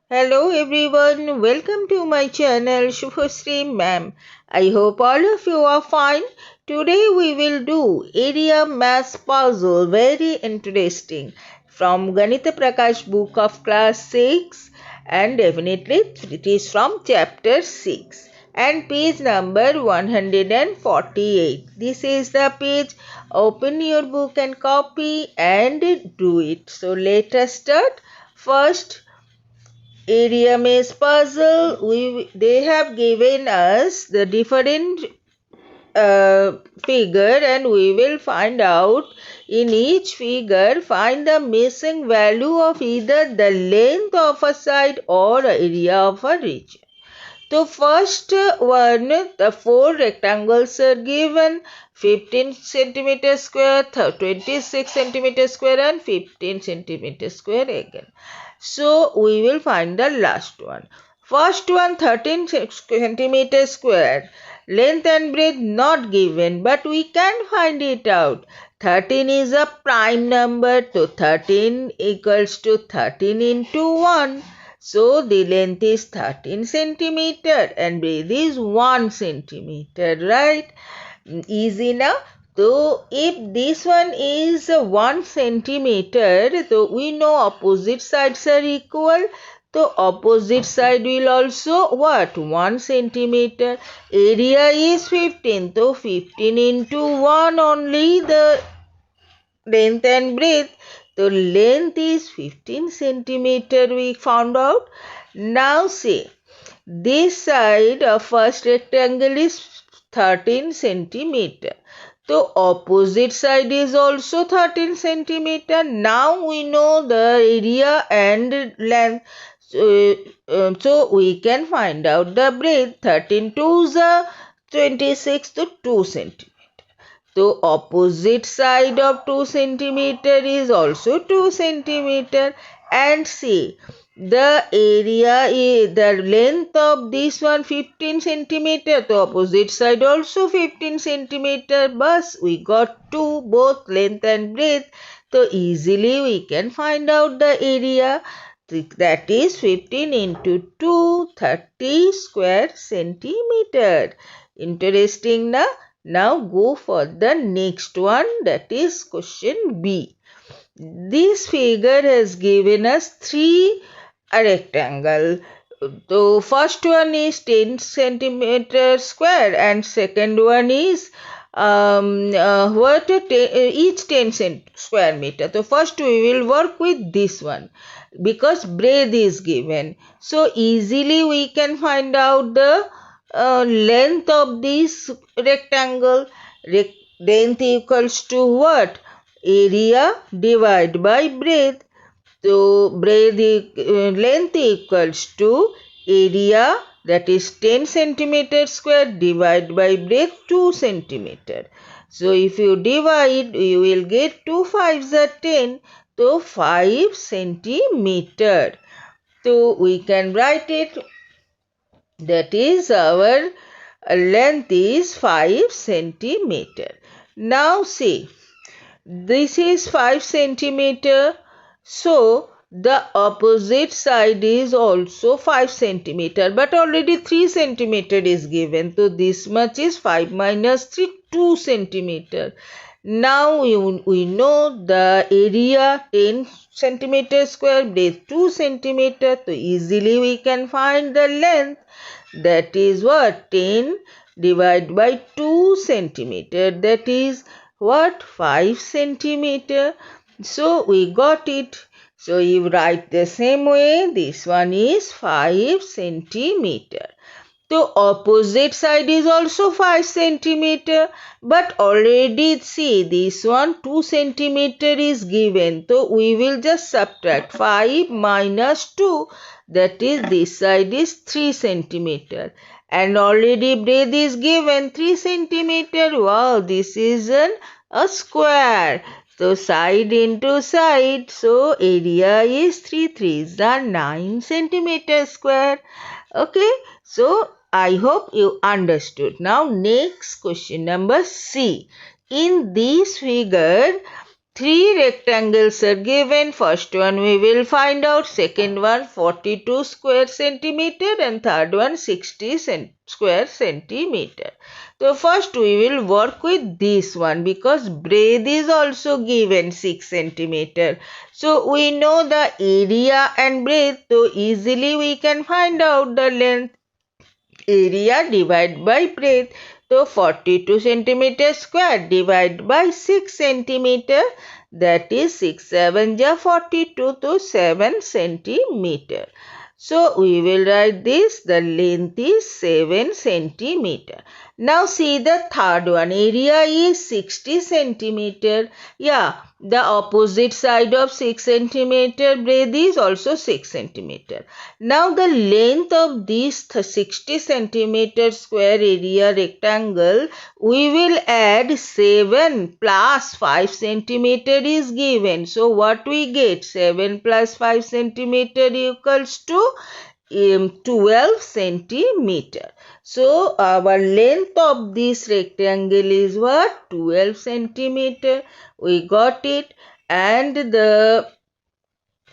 Hello everyone, welcome to my channel Subhasri Ma'am. I hope all of you are fine. Today we will do area maths puzzle, very interesting, from Ganita Prakash book of class 6, and definitely it is from chapter 6 and page number 148. This is the page. Open your book and copy and do it. So let us start. First, area maze puzzle, they have given us the different figure, and we will find out in each figure, find the missing value of either the length of a side or area of a region. So first one, the four rectangles are given, 15 centimeter square, 26 centimeter square and 15 centimeter square again. So we will find the last one. First one, 13 centimeter square. Length and breadth not given, but we can find it out. 13 is a prime number, so 13 equals to 13 into 1. So the length is 13 centimeter and breadth is 1 centimeter, right? Easy now. So if this one is 1 centimeter, so we know opposite sides are equal. So opposite side will also what? 1 centimeter. Area is 15. So 15 into 1 only the length and breadth. So length is 15 centimeter we found out. Now see, this side of first rectangle is 13 centimeter. So opposite side is also 13 centimeter. Now we know the area and length. So we can find out the breadth. 13 to the 26 to 2 centimeter. So opposite side of 2 centimeter is also 2 centimeter. And see, the area is the length of this one 15 centimeter. So opposite side also 15 centimeter. But we got two, both length and breadth. So easily we can find out the area. That is 15 into 2, 30 square centimeter. Interesting na? Now go for the next one, that is question B. This figure has given us three rectangle. So first one is 10 centimeter square and second one is each 10 square meter. So first we will work with this one because breadth is given. So easily we can find out the length of this rectangle. Length equals to what? Area divided by breadth. So length equals to area, that is 10 centimeter square, divided by breadth 2 centimeter. So if you divide, you will get 2 5s are 10. So 5 centimeter. So we can write it. That is our length is 5 centimeter. Now see, this is 5 centimeter. So the opposite side is also 5 centimeter. But already 3 centimeter is given. So this much is 5 minus 3, 2 centimeter. Now we know the area 10 centimeter square, breadth 2 centimeter. So easily we can find the length. That is what? 10 divided by 2 centimeter. That is what? 5 centimeter. So we got it. So you write the same way. This one is 5 centimeter. So opposite side is also 5 centimeter. But already see, this one 2 centimeter is given. So we will just subtract 5 minus 2. That is, this side is 3 centimeter. And already breadth is given 3 centimeter. Wow, this is a square. So side into side. So area is 3 3s are 9 centimeter square. Okay. So I hope you understood. Now next question number C. In this figure, Three rectangles are given. First one we will find out. Second one 42 square centimeter and third one 60 square centimeter. So first we will work with this one because breadth is also given 6 centimeter. So we know the area and breadth, so easily we can find out the length. Area divided by breadth. So 42 centimeter square divided by 6 centimeter, that is 6 7 ja 42 to 7 centimeter. So we will write this, the length is 7 centimeter. Now see the third one, area is 60 centimeter. Yeah, the opposite side of 6 centimeter breadth is also 6 centimeter. Now the length of this 60 centimeter square area rectangle, we will add 7 plus 5 centimeter is given. So what we get? 7 plus 5 centimeter equals to 12 centimeter. So our length of this rectangle is what? 12 centimeter. We got it. And the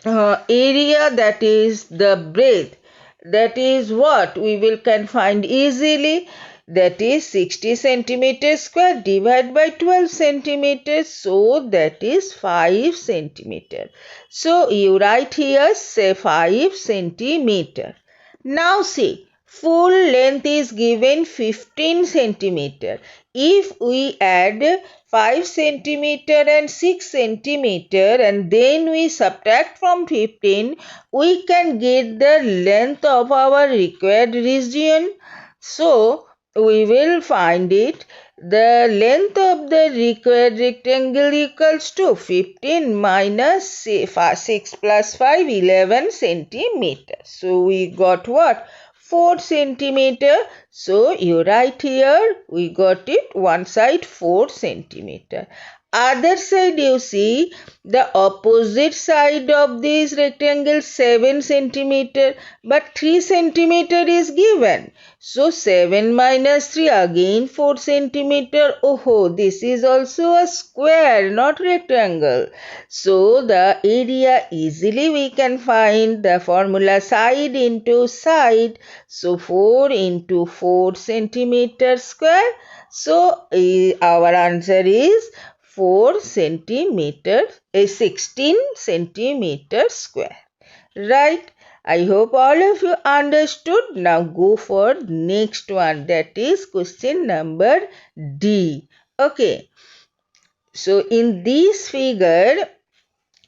area, that is the breadth, that is what we will can find easily, that is 60 centimeters square divided by 12 centimeters, so that is 5 centimeter. So you write here say 5 centimeter. Now see, full length is given 15 centimeter. If we add 5 centimeter and 6 centimeter and then we subtract from 15, we can get the length of our required region. So we will find it. The length of the required rectangle equals to 15 minus 6 plus 5, 11 centimeter. So we got what? 4 centimeter. So you write here, we got it one side 4 centimeter. Other side you see, the opposite side of this rectangle 7 centimeter, but 3 centimeter is given. So 7 minus 3 again 4 centimeter. Oh, this is also a square, not rectangle. So the area easily we can find the formula side into side. So 4 into 4 centimeter square. So our answer is 4 centimeter, 16 centimeter square. Right? I hope all of you understood. Now go for next one, that is question number D. Okay. So in this figure,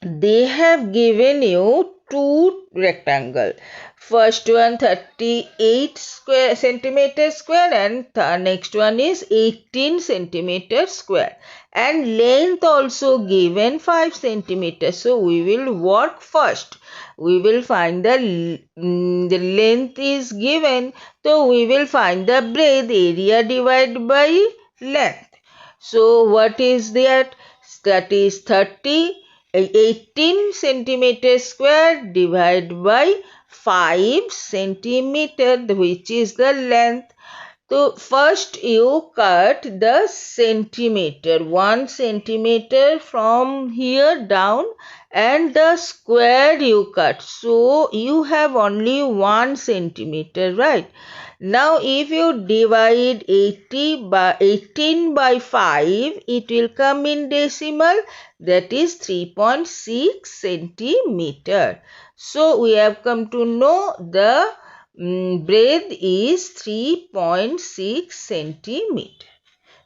they have given you two rectangle. First one 38 centimeter square and the next one is 18 centimeter square. And length also given 5 centimeter. So we will work first. We will find the length is given. So we will find the breadth, area divided by length. So what is that? That is 18 centimeter square divided by 5 centimeter, which is the length. So first you cut the centimeter, 1 centimeter from here down, and the square you cut. So you have only 1 centimeter, right? Now if you divide 18 by 5, it will come in decimal, that is 3.6 centimeter. So we have come to know the breadth is 3.6 centimeter.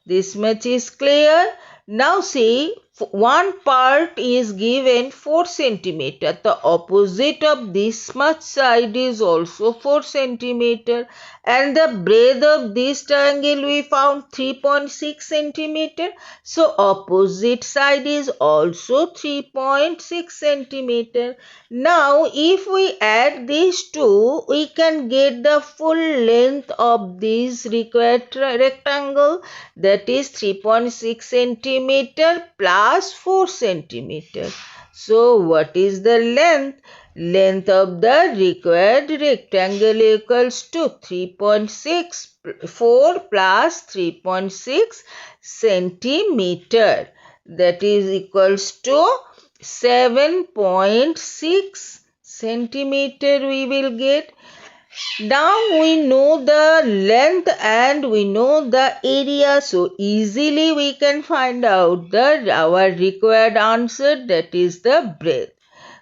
This much is clear. Now see, one part is given 4 centimeter. The opposite of this much side is also 4 centimeter. And the breadth of this triangle we found 3.6 centimeter. So opposite side is also 3.6 centimeter. Now if we add these two, we can get the full length of this required rectangle, that is 3.6 centimeter plus 4 centimeter. So what is the length? Length of the required rectangle equals to 3.6, 4 plus 3.6 centimeter. that is equals to 7.6 centimeter we will get. Now we know the length and we know the area, so easily we can find out our required answer, that is the breadth.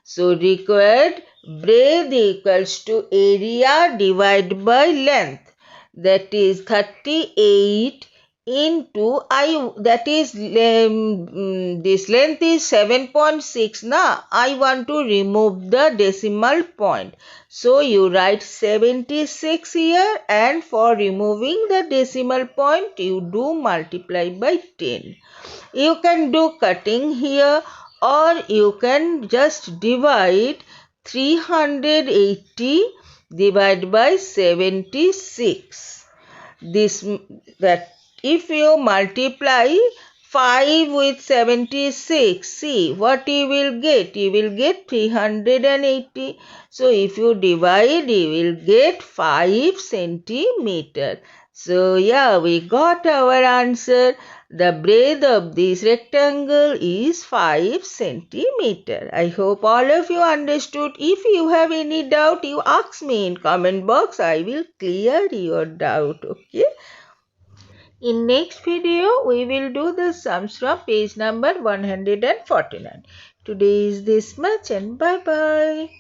So required breadth equals to area divided by length, that is 38 into I, that is this length is 7.6. Now I want to remove the decimal point, so you write 76 here, and for removing the decimal point you do multiply by 10. You can do cutting here, or you can just divide 380 divided by 76. This, that if you multiply 5 with 76, see what you will get. You will get 380. So if you divide, you will get 5 centimeter. So yeah, we got our answer. The breadth of this rectangle is 5 centimeter. I hope all of you understood. If you have any doubt, you ask me in comment box. I will clear your doubt. Okay. In next video, we will do the sums from page number 149. Today is this much, and bye bye.